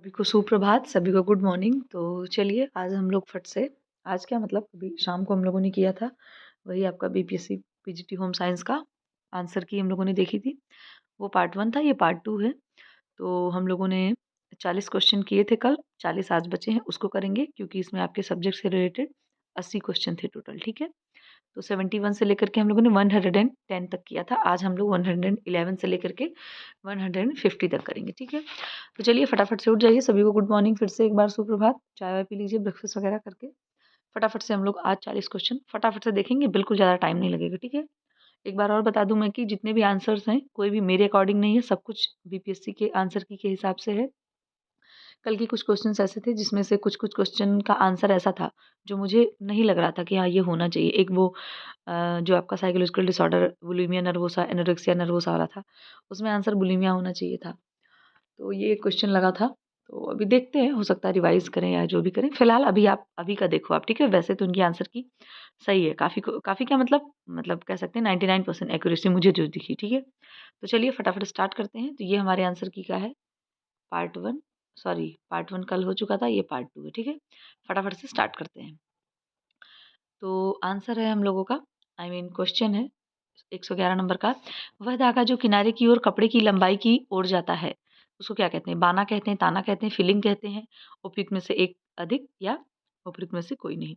सभी को सुप्रभात, सभी को गुड मॉर्निंग। तो चलिए आज हम लोग फट से आज क्या मतलब अभी शाम को हम लोगों ने किया था वही आपका बीपीएससी पीजीटी होम साइंस का आंसर की हम लोगों ने देखी थी। वो पार्ट 1 था, ये पार्ट 2 है। तो हम लोगों ने 40 क्वेश्चन किए थे कल, 40 आज बचे हैं, उसको करेंगे क्योंकि इसमें आपके सब्जेक्ट से रिलेटेड 80 क्वेश्चन थे टोटल, ठीक है। तो 71 से लेकर के हम लोगों ने 110 तक किया था। आज हम लोग 111 से लेकर के 150 तक करेंगे, ठीक है। तो चलिए फटाफट से उठ जाइए, सभी को गुड मॉर्निंग, फिर से एक बार सुप्रभात। चाय वाय पी लीजिए, ब्रेकफास्ट वगैरह करके फटाफट से हम लोग आज 40 क्वेश्चन फटाफट से देखेंगे, बिल्कुल ज़्यादा टाइम नहीं लगेगा, ठीक है। एक बार और बता दूं मैं कि जितने भी आंसर्स हैं कोई भी मेरे अकॉर्डिंग नहीं है, सब कुछ बीपीएससी के आंसर की के हिसाब से है। कल के कुछ क्वेश्चंस ऐसे थे जिसमें से कुछ कुछ क्वेश्चन का आंसर ऐसा था जो मुझे नहीं लग रहा था कि हाँ ये होना चाहिए। एक वो जो आपका psychological disorder bulimia nervosa anorexia nervosa वाला था, उसमें आंसर बुलिमिया होना चाहिए था। तो ये क्वेश्चन लगा था। तो अभी देखते हैं, हो सकता है रिवाइज करें या जो भी करें। फिलहाल अभी आप अभी का देखो आप, ठीक है। वैसे तो उनकी आंसर की सही है, काफ़ी क्या मतलब कह सकते हैं 99% एक्यूरेसी मुझे जो दिखी, ठीक है। तो चलिए फटाफट स्टार्ट करते हैं। तो ये हमारे आंसर की का है पार्ट 1, सॉरी पार्ट 1 कल हो चुका था, ये पार्ट 2 है, ठीक है। फटाफट से स्टार्ट करते हैं। तो आंसर है हम लोगों का, आई मीन क्वेश्चन है 111 नंबर का। वह धागा जो किनारे की ओर कपड़े की लंबाई की ओर जाता है उसको क्या कहते हैं? बाना कहते हैं, ताना कहते हैं, फिलिंग कहते हैं, उपयुक्त में से एक अधिक या उपयुक्त में से कोई नहीं।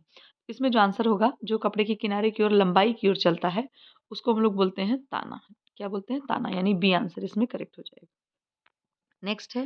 इसमें जो आंसर होगा, जो कपड़े के किनारे की ओर लंबाई की ओर चलता है उसको हम लोग बोलते हैं ताना। क्या बोलते हैं? ताना, यानी बी आंसर इसमें करेक्ट हो जाएगा। नेक्स्ट है,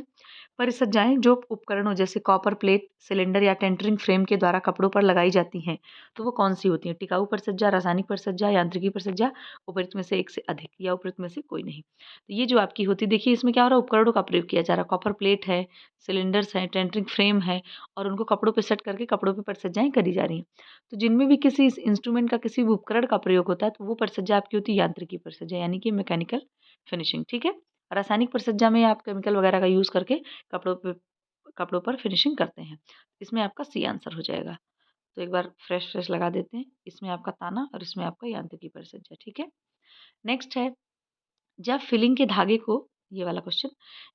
परिसज्जाएं जो उपकरणों जैसे कॉपर प्लेट, सिलेंडर या टेंटरिंग फ्रेम के द्वारा कपड़ों पर लगाई जाती हैं, तो वो कौन सी होती हैं? टिकाऊ परिसज्जा, रासायनिक परिसज्जा, यांत्रिकी परिसज्जा, उपयुक्त में से एक से अधिक या उपयुक्त में से कोई नहीं। तो ये जो आपकी होती है, देखिए इसमें क्या हो रहा है, उपकरणों का प्रयोग किया जा रहा है। कॉपर प्लेट है, सिलेंडर्स हैं, टेंटरिंग फ्रेम है, और उनको कपड़ों पर सेट करके कपड़ों पर परिसज्जाएं करी जा रही हैं। तो जिनमें भी किसी इंस्ट्रूमेंट का किसी भी उपकरण का प्रयोग होता है तो वो परिसज्जा आपकी होती है यांत्रिकी परिसज्जा, यानी कि मैकेनिकल फिनिशिंग, ठीक है। रासायनिक परिसज्जा में आप केमिकल वगैरह का यूज़ करके कपड़ों पर फिनिशिंग करते हैं। इसमें आपका सी आंसर हो जाएगा। तो एक बार फ्रेश लगा देते हैं। इसमें आपका ताना और इसमें आपका यांत्रिकी परिसज्जा, ठीक है। नेक्स्ट है, जब फिलिंग के धागे को, ये वाला क्वेश्चन,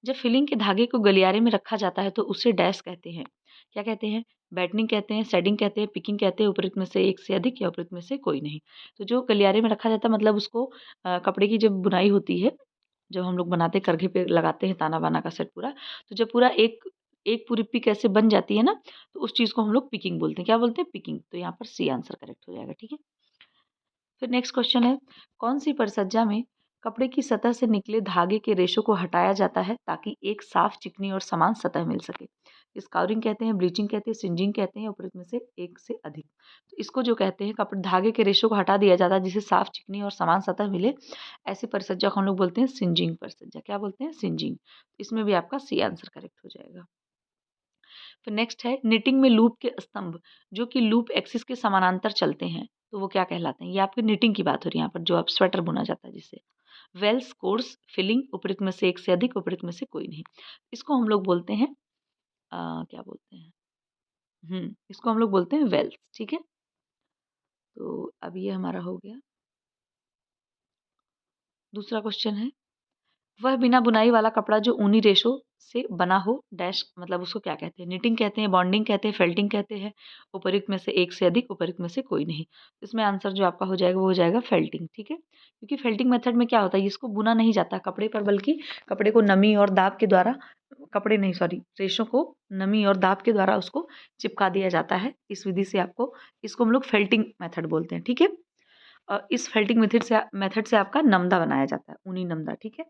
जब फिलिंग के धागे को गलियारे में रखा जाता है तो उसे डैश कहते हैं। क्या कहते हैं? बैटनिंग कहते हैं, सेडिंग कहते हैं, पिकिंग कहते हैं, उपयुक्त में से एक से अधिक या उपयुक्त में से कोई नहीं। तो जो गलियारे में रखा जाता है मतलब उसको कपड़े की जब बुनाई होती है, जब हम लोग बनाते हैं करघे पे लगाते हैं ताना बाना का सेट पूरा, तो जब पूरा एक एक पूरी पिक ऐसे बन जाती है ना, तो उस चीज़ को हम लोग पिकिंग बोलते हैं। क्या बोलते हैं? पिकिंग। तो यहाँ पर सी आंसर करेक्ट हो जाएगा, ठीक है। फिर नेक्स्ट क्वेश्चन है, कौन सी परिसज्जा में कपड़े की सतह से निकले धागे के रेशों को हटाया जाता है ताकि एक साफ, चिकनी और समान सतह मिल सके? स्काउरिंग कहते हैं, ब्लीचिंग कहते हैं, सिंजिंग कहते हैं, उपयुक्त में से एक से अधिक। तो इसको जो कहते हैं, कपड़े धागे के रेशों को हटा दिया जाता है जिससे साफ, चिकनी और समान सतह मिले, ऐसी परिसज्जा को हम लोग बोलते हैं सिंजिंग परिसज्जा। क्या बोलते हैं? सिंजिंग। इसमें भी आपका सी आंसर करेक्ट हो जाएगा। फिर नेक्स्ट है, निटिंग में लूप के स्तंभ जो कि लूप एक्सिस के समानांतर चलते हैं, तो वो क्या कहलाते हैं? ये आपकी निटिंग की बात हो रही है यहाँ पर, जो आप स्वेटर बुना जाता है जिससे। वेल्स, कोर्स, फिलिंग, उपयुक्त में से एक से अधिक, उपयुक्त में से कोई नहीं। इसको हम लोग बोलते हैं क्या बोलते हैं, इसको हम लोग बोलते हैं वेल्स, ठीक है। तो अब ये हमारा हो गया। दूसरा क्वेश्चन है, वह बिना बुनाई वाला कपड़ा जो ऊनी रेशों से बना हो डैश, मतलब उसको क्या कहते हैं? निटिंग कहते हैं, बॉन्डिंग कहते हैं, फेल्टिंग कहते हैं, उपयुक्त में से एक से अधिक, उपयुक्त में से कोई नहीं। इसमें आंसर जो आपका हो जाएगा वो हो जाएगा फेल्टिंग, ठीक है। क्योंकि फेल्टिंग मेथड में क्या होता है, इसको बुना नहीं जाता कपड़े पर, बल्कि कपड़े को नमी और दाब के द्वारा, कपड़े नहीं सॉरी रेशों को नमी और दाब के द्वारा उसको चिपका दिया जाता है। इस विधि से आपको, इसको हम लोग फेल्टिंग मेथड बोलते हैं, ठीक है। इस फेल्टिंग मेथड से आपका नमदा बनाया जाता है, ऊनी नमदा, ठीक है।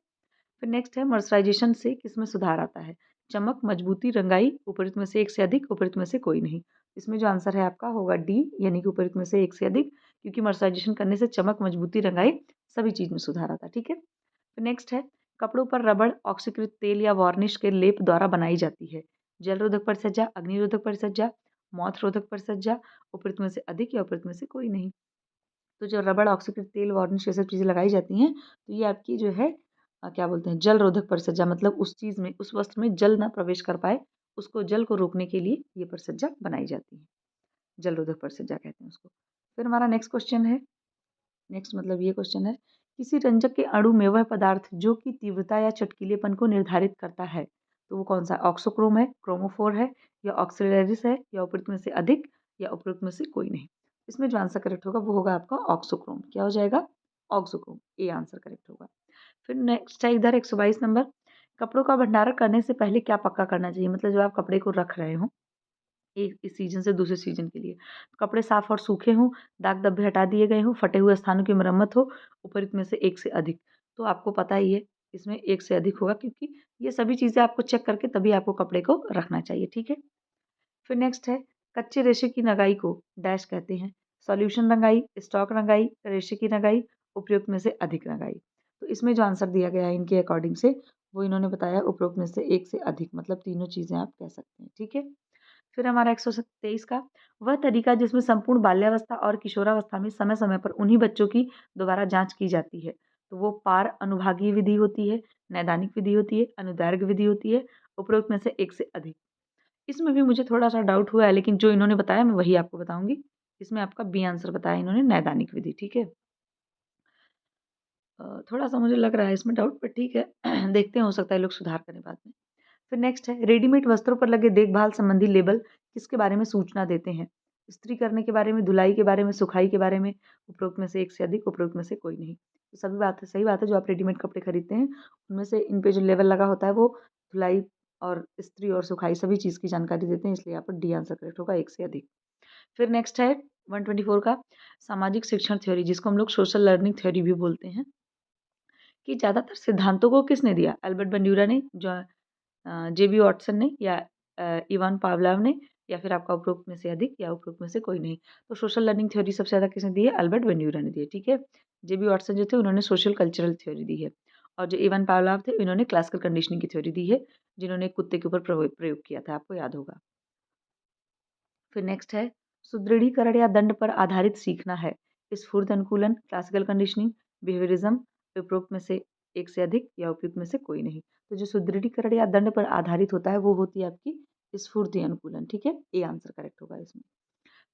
फिर नेक्स्ट है, मर्सराइजेशन से किसमें सुधार आता है? चमक, मजबूती, रंगाई, उपयुक्त में से एक से अधिक, उपयुक्त में से कोई नहीं। इसमें जो आंसर है आपका होगा डी, यानी कि उपयुक्त में से एक से अधिक, क्योंकि मर्सराइजेशन करने से चमक, मजबूती, रंगाई सभी चीज में सुधार आता है, ठीक है। फिर नेक्स्ट है, कपड़ों पर रबड़ ऑक्सीकृत तेल या वार्निश के लेप द्वारा बनाई जाती है। जलरोधक परिसज्जा, अग्निरोधक परिसज्जा, मौत रोधक परिसज्जा, उपयुक्त में से अधिक या उपयुक्त में से कोई नहीं। तो जो रबड़ ऑक्सीकृत तेल, वार्निश ये सब चीज़ें लगाई जाती हैं, तो ये आपकी जो है क्या बोलते हैं, जल रोधक परिसज्जा, मतलब उस चीज़ में, उस वस्त्र में जल ना प्रवेश कर पाए, उसको जल को रोकने के लिए ये परिसज्जा बनाई जाती है। जल रोधक परिसज्जा कहते हैं उसको। फिर हमारा नेक्स्ट क्वेश्चन है, नेक्स्ट मतलब ये क्वेश्चन है, किसी रंजक के अणु में वह पदार्थ जो कि तीव्रता या चटकीलेपन को निर्धारित करता है, तो वो कौन सा ऑक्सोक्रोम है, क्रोमोफोर है, या ऑक्सिलरीज है, या उपयुक्त में से अधिक, या उपयुक्त में से कोई नहीं। इसमें जो आंसर करेक्ट होगा वो होगा आपका ऑक्सोक्रोम। क्या हो जाएगा? ऑक्सोक्रोम, ये आंसर करेक्ट होगा। फिर नेक्स्ट है इधर 122 नंबर, कपड़ों का भंडारण करने से पहले क्या पक्का करना चाहिए? मतलब जब आप कपड़े को रख रहे हो एक इस सीजन से दूसरे सीजन के लिए, कपड़े साफ और सूखे हों, दाग धब्बे हटा दिए गए हों, फटे हुए स्थानों की मरम्मत हो, उपयुक्त में से एक से अधिक। तो आपको पता ही है इसमें एक से अधिक होगा, क्योंकि ये सभी चीज़ें आपको चेक करके तभी आपको कपड़े को रखना चाहिए, ठीक है। फिर नेक्स्ट है, कच्चे रेशे की नगाई को डैश कहते हैं? सॉल्यूशन रंगाई, स्टॉक रंगाई, रेशे की रंगाई, उपयुक्त में से अधिक रंगाई। तो इसमें जो आंसर दिया गया है इनके अकॉर्डिंग से, वो इन्होंने बताया उपयुक्त में से एक से अधिक, मतलब तीनों चीज़ें आप कह सकते हैं, ठीक है। फिर हमारा 123 का, वह तरीका जिसमें संपूर्ण बाल्यावस्था और किशोरावस्था में समय समय पर उन्हीं बच्चों की दोबारा जांच की जाती है। तो वो पार अनुभागीय विधि होती है, नैदानिक विधि होती है, अनुदैर्घ्य विधि होती है, उपरोक्त में से एक से अधिक। इसमें भी मुझे थोड़ा सा डाउट हुआ है, लेकिन जो इन्होंने बताया मैं वही आपको बताऊंगी। इसमें आपका बी आंसर बताया इन्होंने, नैदानिक विधि, ठीक है। थोड़ा सा मुझे लग रहा है इसमें डाउट, पर ठीक है देखते हैं, हो सकता है लोग सुधार करें बाद में। फिर नेक्स्ट है, रेडीमेड वस्त्रों पर लगे देखभाल संबंधी लेबल किसके बारे में सूचना देते हैं? इस्त्री करने के बारे में, धुलाई के बारे में, सुखाई के बारे में, उपरोक्त में से एक से अधिक, उपरोक्त में से कोई नहीं। तो सभी बात है, सही बात है, जो आप रेडीमेड कपड़े खरीदते हैं उनमें से इन पे जो लेबल लगा होता है वो धुलाई और इस्त्री और सुखाई सभी चीज़ की जानकारी देते हैं, इसलिए यहाँ पर डी आंसर करेक्ट होगा, एक से अधिक। फिर नेक्स्ट है 124 का, सामाजिक शिक्षण थ्योरी, जिसको हम लोग सोशल लर्निंग थ्योरी भी बोलते हैं, कि ज़्यादातर सिद्धांतों को किसने दिया? एल्बर्ट बंड्यूरा ने, जो जेबी वाटसन ने, या इवान पावलोव ने, या फिर आपका उपरोक्त में से अधिक, या उपरोक्त में से कोई नहीं। तो सोशल लर्निंग थ्योरी सबसे ज़्यादा किसने दी है? एल्बर्ट बंड्यूरा ने दी है, ठीक है। जेबी वाटसन जो थे उन्होंने सोशल कल्चरल थ्योरी दी है, और जो इवान पावलोव थे इन्होंने क्लासिकल कंडीशनिंग की थ्योरी दी है, जिन्होंने कुत्ते के ऊपर प्रयोग किया था, आपको याद होगा। फिर नेक्स्ट है, सुदृढ़ीकरण या दंड पर आधारित सीखना है? स्फूर्त अनुकूलन, क्लासिकल कंडीशनिंग, बिहेवियरिज्म, उपरोक्त में से एक से अधिक, या उपयुक्त में से कोई नहीं। तो जो सुदृढ़ीकरण या दंड पर आधारित होता है वो होती है आपकी स्फूर्ति अनुकूलन, ठीक है, ये आंसर करेक्ट होगा इसमें।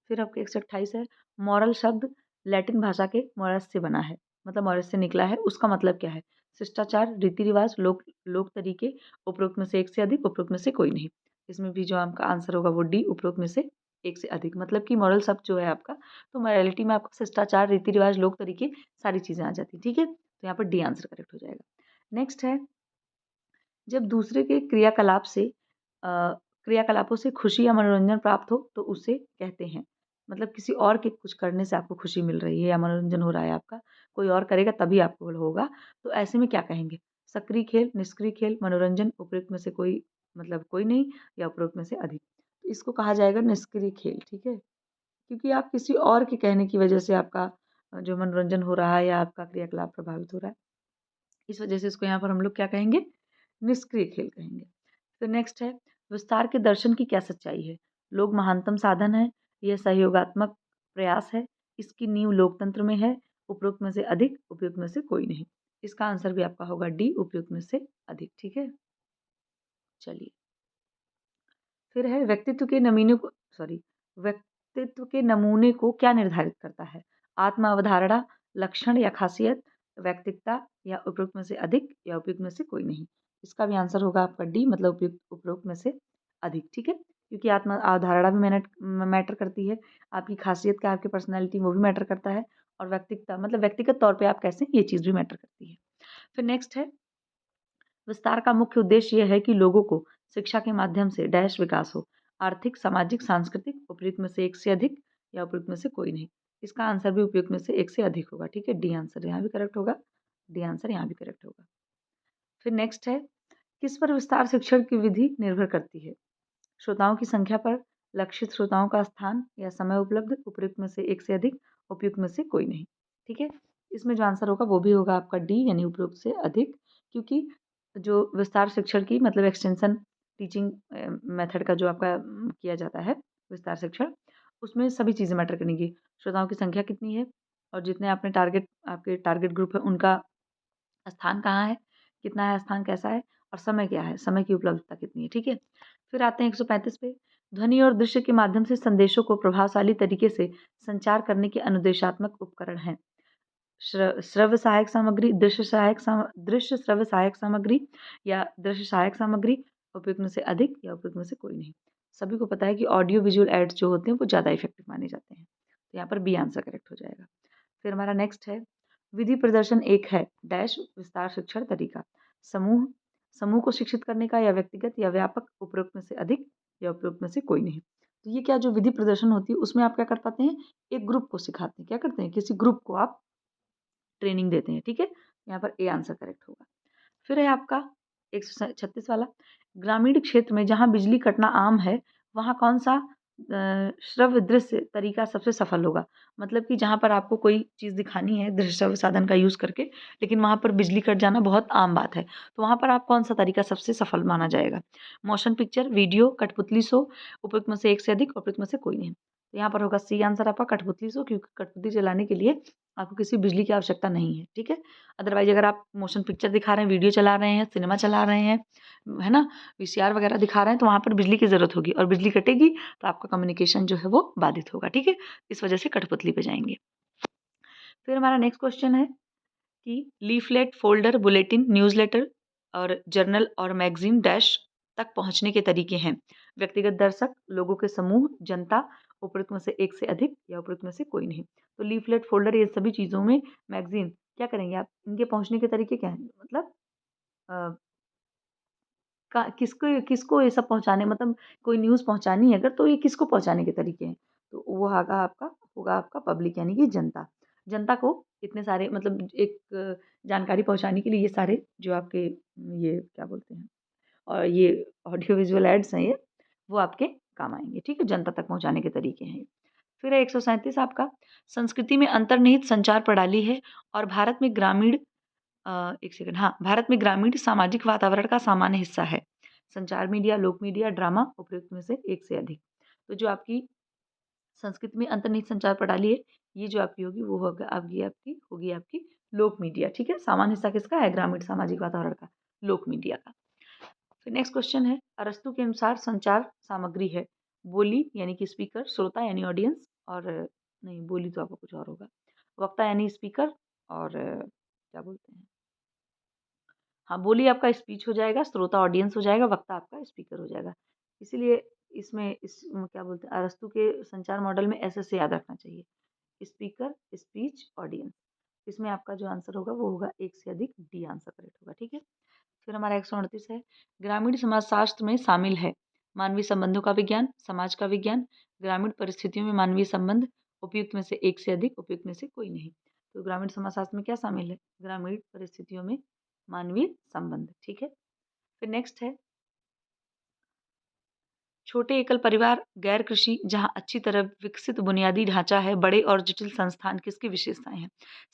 फिर आपके 128 है, मॉरल शब्द लैटिन भाषा के मॉरस से बना है, मतलब मॉरस से निकला है, उसका मतलब क्या है? शिष्टाचार, रीति रिवाज, लोक लोक तरीके, उपरोक्त में से एक से अधिक, उपरोक्त में से कोई नहीं। इसमें भी जो आपका आंसर होगा वो डी, उपरोक्त में से एक से अधिक, मतलब कि मॉरल शब्द जो है आपका, तो मॉरलिटी में आपका शिष्टाचार, रीति रिवाज, लोक तरीके, सारी चीजें आ जाती है, ठीक है। तो यहाँ पर डी आंसर करेक्ट हो जाएगा। नेक्स्ट है, जब दूसरे के क्रियाकलापों से खुशी या मनोरंजन प्राप्त हो तो उसे कहते हैं, मतलब किसी और के कुछ करने से आपको खुशी मिल रही है या मनोरंजन हो रहा है आपका, कोई और करेगा तभी आपको होगा, तो ऐसे में क्या कहेंगे? सक्रिय खेल, निष्क्रिय खेल, मनोरंजन, उपयुक्त में से कोई, मतलब कोई नहीं, या उपयुक्त में से अधिक। तो इसको कहा जाएगा निष्क्रिय खेल, ठीक है, क्योंकि आप किसी और के कहने की वजह से आपका जो मनोरंजन हो रहा है या आपका क्रियाकलाप प्रभावित हो रहा है, इस वजह से इसको यहाँ पर हम लोग क्या कहेंगे? निष्क्रिय खेल कहेंगे। फिर नेक्स्ट है, विस्तार के दर्शन की क्या सच्चाई है? लोग महानतम साधन है, यह सहयोगात्मक प्रयास है, इसकी नींव लोकतंत्र में है, उपयुक्त में से अधिक, उपयुक्त में से कोई नहीं। इसका आंसर भी आपका होगा डी, उपयुक्त में से अधिक, ठीक है। चलिए, फिर है, व्यक्तित्व के नमूने को क्या निर्धारित करता है? आत्म अवधारणा, लक्षण या खासियत, व्यक्तिकता, या उपयुक्त में से अधिक, या उपयुक्त में से कोई नहीं। इसका भी आंसर होगा आपका डी, मतलब उपयुक्त उपयुक्त में से अधिक, ठीक है, क्योंकि आत्म अवधारणा भी मैटर करती है, आपकी खासियत क्या, आपकी पर्सनैलिटी, वो भी मैटर करता है, और व्यक्तिकता मतलब व्यक्तिगत तौर पर आप कैसे, ये चीज़ भी मैटर करती है। फिर नेक्स्ट है, विस्तार का मुख्य उद्देश्य यह है कि लोगों को शिक्षा के माध्यम से डैश विकास हो, आर्थिक, सामाजिक, सांस्कृतिक, उपयुक्त में से एक से अधिक, या उपयुक्त में से कोई नहीं। इसका आंसर भी उपयुक्त में से एक से अधिक होगा, ठीक है, डी आंसर यहाँ भी करेक्ट होगा, डी आंसर यहाँ भी करेक्ट होगा। फिर नेक्स्ट है, किस पर विस्तार शिक्षण की विधि निर्भर करती है? श्रोताओं की संख्या पर, लक्षित श्रोताओं का स्थान, या समय उपलब्ध, उपयुक्त में से एक से अधिक, उपयुक्त में से कोई नहीं, ठीक है। इसमें जो आंसर होगा वो भी होगा आपका डी, यानी उपयुक्त से अधिक, क्योंकि जो विस्तार शिक्षण की मतलब एक्सटेंशन टीचिंग मेथड का जो आपका किया जाता है विस्तार शिक्षण, उसमें सभी चीज़ें मैटर करेंगी। श्रोताओं की संख्या कितनी है, और जितने आपके टारगेट ग्रुप है उनका स्थान कहाँ है, कितना है स्थान, कैसा है, और समय क्या है, समय की उपलब्धता कितनी है, ठीक है। फिर आते हैं 135 पे, ध्वनि और दृश्य के माध्यम से संदेशों को प्रभावशाली तरीके से संचार करने के अनुदेशात्मक उपकरण हैं। श्रव्य सहायक सामग्री, दृश्य श्रव्य सहायक सामग्री, या दृश्य सहायक सामग्री, उपयुक्त में से अधिक या उपयुक्त में से कोई नहीं। सभी को पता है कि ऑडियो विजुअल एड्स जो होते हैं वो ज़्यादा इफेक्टिव माने जाते हैं। तो यहाँ पर बी आंसर करेक्ट हो जाएगा। फिर हमारा नेक्स्ट है, विधि प्रदर्शन एक है डैश विस्तार शिक्षण तरीका। समूह समूह को शिक्षित करने का या व्यक्तिगत या व्यापक, उपयुक्त में से अधिक या उपयुक्त में से कोई नहीं। तो ये क्या जो विधि प्रदर्शन होती है उसमें आप क्या कर पाते हैं, एक ग्रुप को सिखाते हैं, क्या करते हैं, किसी ग्रुप को आप ट्रेनिंग देते हैं। ठीक है, यहाँ पर ए आंसर करेक्ट होगा। फिर है आपका 136 वाला, ग्रामीण क्षेत्र में जहाँ बिजली कटना आम है वहाँ कौन सा श्रव्य दृश्य तरीका सबसे सफल होगा। मतलब कि जहाँ पर आपको कोई चीज़ दिखानी है दृश्य श्रव्य साधन का यूज़ करके, लेकिन वहाँ पर बिजली कट जाना बहुत आम बात है, तो वहाँ पर आप कौन सा तरीका सबसे सफल माना जाएगा। मोशन पिक्चर, वीडियो, कठपुतली शो, उपयुक्त में से एक से अधिक, उपयुक्त में से कोई नहीं। तो यहाँ पर होगा सी आंसर आपका कठपुतली शो, क्योंकि कठपुतली चलाने के लिए आपको किसी बिजली की आवश्यकता नहीं है। ठीक है, अदरवाइज अगर आप मोशन पिक्चर दिखा रहे हैं, वीडियो चला रहे हैं, सिनेमा चला रहे हैं, है ना, वीसीआर वगैरह दिखा रहे हैं, तो वहाँ पर बिजली की ज़रूरत होगी और बिजली कटेगी तो आपका कम्युनिकेशन जो है वो बाधित होगा। ठीक है, इस वजह से कठपुतली पे जाएंगे। फिर हमारा नेक्स्ट क्वेश्चन है कि लीफलेट, फोल्डर, बुलेटिन, न्यूज़लेटर और जर्नल और मैगजीन डैश तक पहुंचने के तरीके हैं। व्यक्तिगत दर्शक, लोगों के समूह, जनता, उपयुक्त में से एक से अधिक या उपयुक्त में से कोई नहीं। तो लीफलेट, फोल्डर, ये सभी चीज़ों में, मैगजीन, क्या करेंगे आप, इनके पहुंचने के तरीके क्या हैं, मतलब अ, किसको किसको ये सब पहुंचाने, मतलब कोई न्यूज़ पहुंचानी है अगर, तो ये किसको पहुंचाने के तरीके हैं, तो वो होगा आपका पब्लिक, यानी कि जनता। जनता को इतने सारे, मतलब एक जानकारी पहुंचाने के लिए ये सारे जो आपके ये क्या बोलते हैं, और ये ऑडियो विजुअल एड्स हैं, ये वो आपके काम आएंगे। ठीक है, जनता तक पहुंचाने के तरीके हैं। फिर है 137 आपका, संस्कृति में अंतर्निहित संचार प्रणाली है और भारत में ग्रामीण एक सेकंड, हाँ, भारत में ग्रामीण सामाजिक वातावरण का सामान्य हिस्सा है। संचार मीडिया, लोक मीडिया, ड्रामा, उपयुक्त में से एक से अधिक। तो जो आपकी संस्कृति में अंतर्निहित संचार प्रणाली है, ये जो आपकी होगी वो होगी आपकी लोक मीडिया। ठीक है, सामान्य हिस्सा किसका है, ग्रामीण सामाजिक वातावरण का, लोक मीडिया का। फिर नेक्स्ट क्वेश्चन है, अरस्तु के अनुसार संचार सामग्री है बोली यानी कि स्पीकर, श्रोता यानी ऑडियंस, और नहीं, बोली तो आपको कुछ और होगा, वक्ता यानी स्पीकर, और क्या बोलते हैं, हाँ, बोली आपका स्पीच हो जाएगा, श्रोता ऑडियंस हो जाएगा, वक्ता आपका स्पीकर हो जाएगा। इसीलिए इसमें क्या बोलते हैं, अरस्तु के संचार मॉडल में ऐसे याद रखना चाहिए, स्पीकर, स्पीच, ऑडियंस। इसमें आपका जो आंसर होगा वो होगा एक से अधिक, डी आंसर करेक्ट होगा। ठीक है, फिर हमारा 138 है, ग्रामीण समाजशास्त्र में शामिल है मानवीय संबंधों का विज्ञान, समाज का विज्ञान, ग्रामीण परिस्थितियों में मानवीय संबंध, उपयुक्त में से एक से अधिक, उपयुक्त में से कोई नहीं। तो ग्रामीण समाजशास्त्र में क्या शामिल है, ग्रामीण परिस्थितियों में मानवीय संबंध। ठीक है, फिर नेक्स्ट है, छोटे एकल परिवार, गैर कृषि, जहां अच्छी तरह विकसित बुनियादी ढांचा है, बड़े और जटिल संस्थान, किसकी विशेषताएं हैं,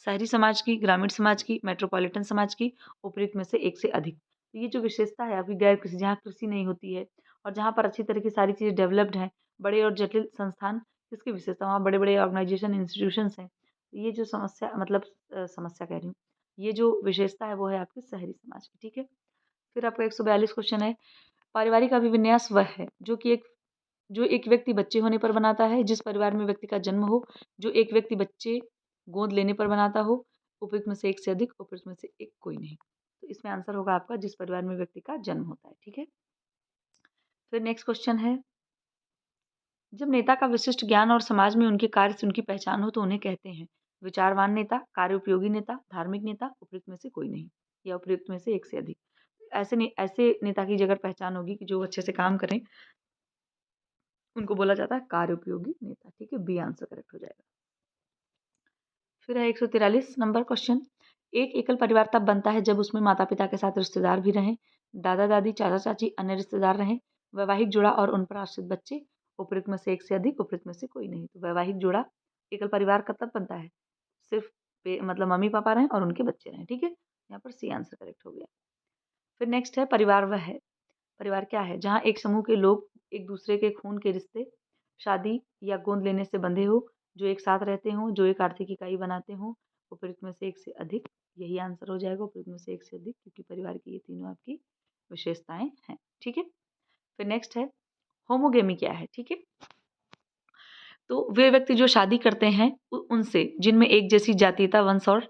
शहरी समाज की, ग्रामीण समाज की, मेट्रोपॉलिटन समाज की, उपयुक्त में से एक से अधिक। तो ये जो विशेषता है आपकी गैर कृषि, जहाँ कृषि नहीं होती है और जहाँ पर अच्छी तरह की सारी चीज़ें डेवलप्ड हैं, बड़े और जटिल संस्थान, किसकी विशेषता, वहाँ बड़े बड़े ऑर्गेनाइजेशन, इंस्टीट्यूशंस हैं। तो ये जो समस्या, मतलब समस्या कह रही हूँ, ये जो विशेषता है वो है आपकी शहरी समाज की। ठीक है, फिर आपका 142 क्वेश्चन है, पारिवारिक अभिविन्यास वह है जो एक व्यक्ति बच्चे होने पर बनाता है, जिस परिवार में व्यक्ति का जन्म हो, जो एक व्यक्ति बच्चे गोद लेने पर बनाता हो, उपयुक्त में से एक से अधिक, उपयुक्त में से एक कोई नहीं। तो इसमें आंसर होगा आपका जिस परिवार में व्यक्ति का जन्म होता है। ठीक है, फिर नेक्स्ट क्वेश्चन है, जब नेता का विशिष्ट ज्ञान और समाज में उनके कार्य से उनकी पहचान हो तो उन्हें कहते हैं विचारवान नेता, कार्य उपयोगी नेता, धार्मिक नेता, उपयुक्त में से कोई नहीं या उपयुक्त में से एक से अधिक। ऐसे नेता की अगर पहचान होगी कि जो अच्छे से काम करें, उनको बोला जाता है कार्य उपयोगी नेता। ठीक है, बी आंसर करेक्ट हो जाएगा। फिर है 143 नंबर क्वेश्चन, एक एकल परिवार तब बनता है जब उसमें माता पिता के साथ रिश्तेदार भी रहें, दादा दादी, चाचा चाची, अन्य रिश्तेदार रहें, वैवाहिक जुड़ा और उन पर आश्रित बच्चे, उपयुक्त में से एक से अधिक, उपयुक्त में से कोई नहीं। तो वैवाहिक जुड़ा एकल परिवार कब तक बनता है, सिर्फ मतलब मम्मी पापा रहें और उनके बच्चे रहें। ठीक है, यहाँ पर सी आंसर करेक्ट हो गया। फिर नेक्स्ट है, परिवार वह है, परिवार क्या है, जहाँ एक समूह के लोग एक दूसरे के खून के रिश्ते, शादी या गोद लेने से बंधे हो, जो एक साथ रहते हों, जो एक आर्थिक इकाई बनाते हों, उपयुक्त में से एक से अधिक, यही आंसर हो जाएगा, उपयुक्त में से एक से अधिक, क्योंकि परिवार की ये तीनों आपकी विशेषताएं हैं। ठीक है, फिर नेक्स्ट है, होमोगेमी क्या है। ठीक है, तो वे व्यक्ति जो शादी करते हैं उनसे जिनमें एक जैसी जातीयता, वंश और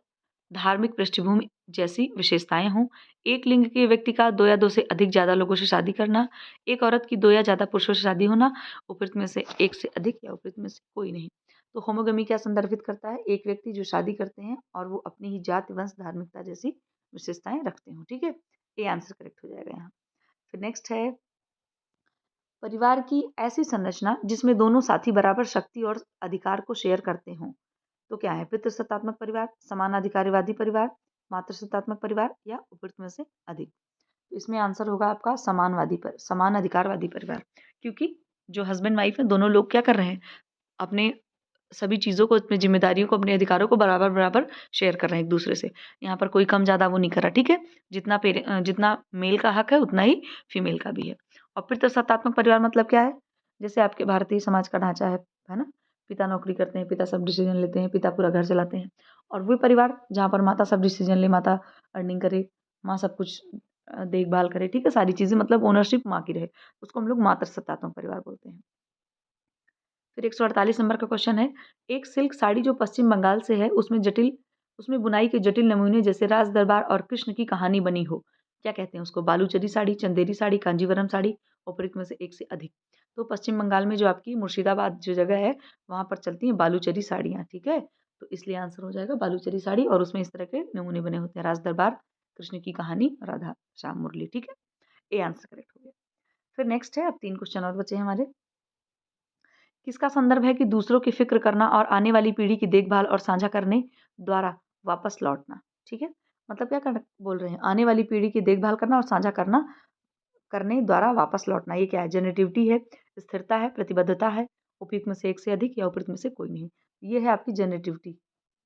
धार्मिक पृष्ठभूमि जैसी विशेषताएं हों। एक लिंग के व्यक्ति का 2 या 2 से अधिक ज़्यादा लोगों से शादी करना, एक औरत की 2 या ज़्यादा पुरुषों से शादी होना, उपरोक्त में से एक से अधिक या उपरोक्त में से कोई नहीं। तो होमोगमी क्या संदर्भित करता है? एक व्यक्ति जो शादी करते हैं और वो अपनी ही जाति, वंश, धार्मिकता जैसी विशेषताएं रखते हो। ठीक है, ये आंसर करेक्ट हो जाएगा यहाँ। फिर नेक्स्ट है परिवार की ऐसी संरचना जिसमें दोनों साथी बराबर शक्ति और अधिकार को शेयर करते हों। तो क्या है? पितृसत्तात्मक परिवार, समानाधिकारवादी परिवार, मातृसत्तात्मक परिवार या उपरोक्त में से अधिक। तो इसमें आंसर होगा आपका समान अधिकारवादी परिवार, क्योंकि जो हस्बैंड वाइफ है दोनों लोग क्या कर रहे हैं, अपने सभी चीज़ों को, अपनी जिम्मेदारियों को, अपने अधिकारों को बराबर बराबर शेयर कर रहे हैं एक दूसरे से। यहाँ पर कोई कम ज़्यादा वो नहीं कर रहा। ठीक है, जितना मेल का हक है उतना ही फीमेल का भी है। और पितृसत्तात्मक परिवार मतलब क्या है? जैसे आपके भारतीय समाज का ढांचा है ना, पिता नौकरी करते हैं, पिता सब डिसीजन लेते हैं, पिता पूरा घर चलाते हैं। और वो परिवार जहाँ पर माता सब डिसीजन ले, माता अर्निंग करे, माँ सब कुछ देखभाल करे। ठीक है, सारी चीज़ें मतलब ओनरशिप माँ की रहे, उसको हम लोग मातृसत्तात्मक परिवार बोलते हैं। फिर 148 नंबर का क्वेश्चन है, एक सिल्क साड़ी जो पश्चिम बंगाल से है उसमें बुनाई के जटिल नमूने जैसे राज दरबार और कृष्ण की कहानी बनी हो, क्या कहते हैं उसको? बालूचरी साड़ी, चंदेरी साड़ी, कांजीवरम साड़ी, उपरोक्त में से एक से अधिक। तो पश्चिम बंगाल में जो आपकी मुर्शिदाबाद जो जगह है वहां पर चलती हैं बालूचरी साड़ियाँ। ठीक है, तो इसलिए आंसर हो जाएगा बालूचरी साड़ी, और उसमें इस तरह के नमूने बने होते हैं, राज दरबार, कृष्ण की कहानी, राधा श्याम मुरली। ठीक है, ये आंसर करेक्ट हो गया। फिर नेक्स्ट है, अब 3 क्वेश्चन और बचे हैं हमारे। किसका संदर्भ है कि दूसरों की फिक्र करना और आने वाली पीढ़ी की देखभाल और साझा करने द्वारा वापस लौटना। ठीक है, मतलब क्या बोल रहे हैं? आने वाली पीढ़ी की देखभाल करना और साझा करने द्वारा वापस लौटना। ये क्या है? जेनरेटिविटी है, स्थिरता है, प्रतिबद्धता है, उपयुक्त में से एक से अधिक या उपयुक्त में से कोई नहीं। ये है आपकी जेनरेटिविटी।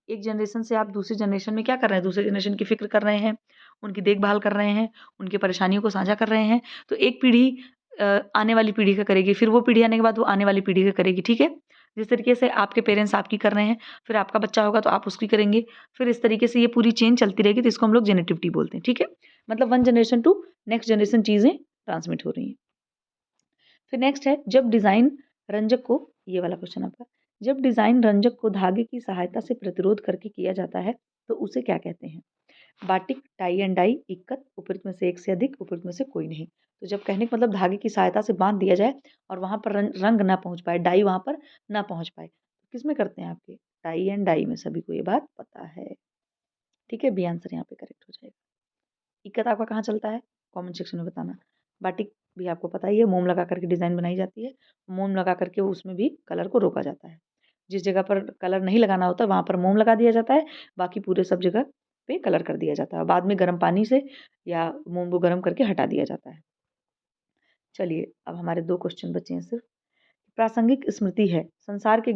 एक जनरेशन से आप दूसरी जनरेशन में क्या कर रहे हैं? दूसरे जनरेशन की फिक्र कर रहे हैं, उनकी देखभाल कर रहे हैं, उनकी परेशानियों को साझा कर रहे हैं। तो एक पीढ़ी आने वाली पीढ़ी का करेगी, फिर वो पीढ़ी आने के बाद वो आने वाली पीढ़ी का करेगी। ठीक है, जिस तरीके से आपके पेरेंट्स आपकी कर रहे हैं, फिर आपका बच्चा होगा तो आप उसकी करेंगे, फिर इस तरीके से ये पूरी चेन चलती रहेगी। तो इसको हम लोग जेनेटिविटी बोलते हैं। ठीक है, मतलब one generation to next generation चीज़ें ट्रांसमिट हो रही हैं। फिर नेक्स्ट है, जब डिज़ाइन रंजक को, ये वाला क्वेश्चन आपका, जब डिज़ाइन रंजक को धागे की सहायता से प्रतिरोध करके किया जाता है तो उसे क्या कहते हैं? Batik, tie and dye, ikat, उपयुक्त में से एक से अधिक, उपयुक्त में से कोई नहीं। तो जब कहने का मतलब धागे की सहायता से बांध दिया जाए और वहां पर रंग ना पहुंच पाए, डाई वहां पर ना पहुंच पाए, तो किस में करते हैं? आपके टाई एंड डाई में। सभी को ये बात पता है। ठीक है, बी आंसर यहाँ पे करेक्ट हो जाएगा। इक्कत आपका कहाँ चलता है? कमेंट सेक्शन में बताना। बाटिक भी आपको पता ही है, मोम लगा करके डिजाइन बनाई जाती है। मोम लगा करके उसमें भी कलर को रोका जाता है। जिस जगह पर कलर नहीं लगाना होता वहां पर मोम लगा दिया जाता है, बाकी पूरे सब जगह पे कलर कर दिया जाता है। बाद में गर्म पानी से या मोम को गर्म करके हटा दिया जाता है। चलिए, अब हमारे 2 क्वेश्चन बचे हैं सिर्फ। प्रासंगिक स्मृति है संसार के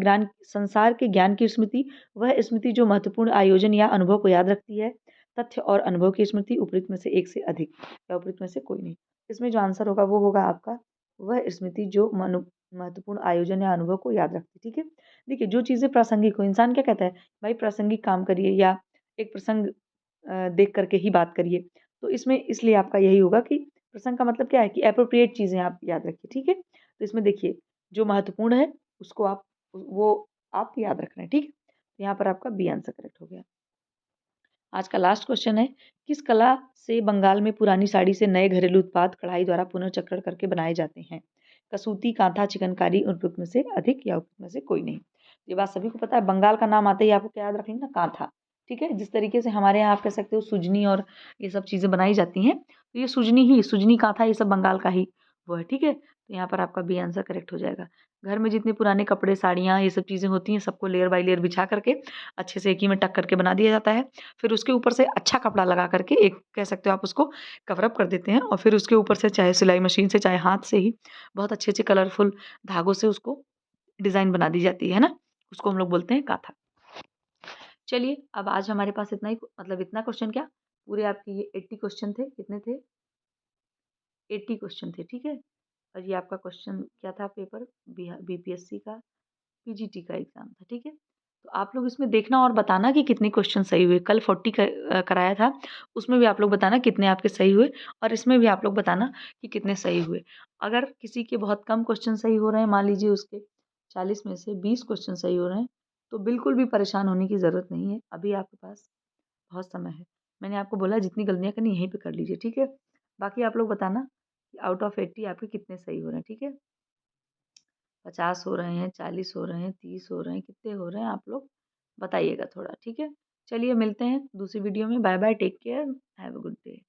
ज्ञान की स्मृति, वह स्मृति जो महत्वपूर्ण आयोजन या अनुभव को याद रखती है। तथ्य और अनुभव की स्मृति, उपयुक्त में से एक से अधिक या उपयुक्त में से कोई नहीं। इसमें जो आंसर होगा वो होगा आपका वह स्मृति जो महत्वपूर्ण आयोजन या अनुभव को याद रखती है। ठीक है, देखिए जो चीज़ें प्रासंगिक हो, इंसान क्या कहता है? भाई प्रासंगिक काम करिए या एक प्रसंग देख करके ही बात करिए। तो इसमें इसलिए आपका यही होगा कि प्रसंग का मतलब क्या है कि एप्रोप्रिएट चीज़ें आप याद रखिए। ठीक है, तो इसमें देखिए जो महत्वपूर्ण है उसको आप याद रख रहे हैं। ठीक है, तो यहाँ पर आपका बी आंसर करेक्ट हो गया। आज का लास्ट क्वेश्चन है, किस कला से बंगाल में पुरानी साड़ी से नए घरेलू उत्पाद कढ़ाई द्वारा पुनर्चक्रण करके बनाए जाते हैं? कसूती, कांथा, चिकनकारी, उपयुक्त में से अधिक या उपयुक्त में से कोई नहीं। ये बात सभी को पता है। बंगाल का नाम आते ही आपको क्या याद रख लेना? कांथा। ठीक है, जिस तरीके से हमारे यहाँ आप कह सकते हो सुजनी और ये सब चीज़ें बनाई जाती हैं, तो ये सुजनी कांथा ये सब बंगाल का ही वो है। ठीक है, तो यहाँ पर आपका बी आंसर करेक्ट हो जाएगा। घर में जितने पुराने कपड़े, साड़ियाँ, ये सब चीज़ें होती हैं, सबको लेयर बाय लेयर बिछा करके अच्छे से एक ही में टक करके बना दिया जाता है। फिर उसके ऊपर से अच्छा कपड़ा लगा करके एक कह सकते हो आप उसको कवर अप कर देते हैं, और फिर उसके ऊपर से चाहे सिलाई मशीन से चाहे हाथ से ही बहुत अच्छे-अच्छे कलरफुल धागों से उसको डिज़ाइन बना दी जाती है ना? उसको हम लोग बोलते हैं काथा। चलिए, अब आज हमारे पास इतना ही, मतलब इतना क्वेश्चन क्या, पूरे आपके ये 80 क्वेश्चन थे। कितने थे? 80 क्वेश्चन थे। ठीक है, और ये आपका क्वेश्चन क्या था? पेपर बीपीएससी का पीजीटी का एग्जाम था। ठीक है, तो आप लोग इसमें देखना और बताना कि कितने क्वेश्चन सही हुए। कल 40 कराया था, उसमें भी आप लोग बताना कितने आपके सही हुए, और इसमें भी आप लोग बताना कि कितने सही हुए। अगर किसी के बहुत कम क्वेश्चन सही हो रहे हैं, मान लीजिए उसके 40 में से 20 क्वेश्चन सही हो रहे हैं, तो बिल्कुल भी परेशान होने की ज़रूरत नहीं है। अभी आपके पास बहुत समय है। मैंने आपको बोला जितनी गलतियाँ करनी यहीं पे कर लीजिए, ठीक है? बाकी आप लोग बताना कि आउट ऑफ 80 आपके कितने सही हो रहे हैं, ठीक है? 50 हो रहे हैं, 40 हो रहे हैं, 30 हो रहे हैं, कितने हो रहे हैं आप लोग बताइएगा थोड़ा, ठीक है? चलिए मिलते हैं दूसरी वीडियो में। Bye bye, take care, have a good day.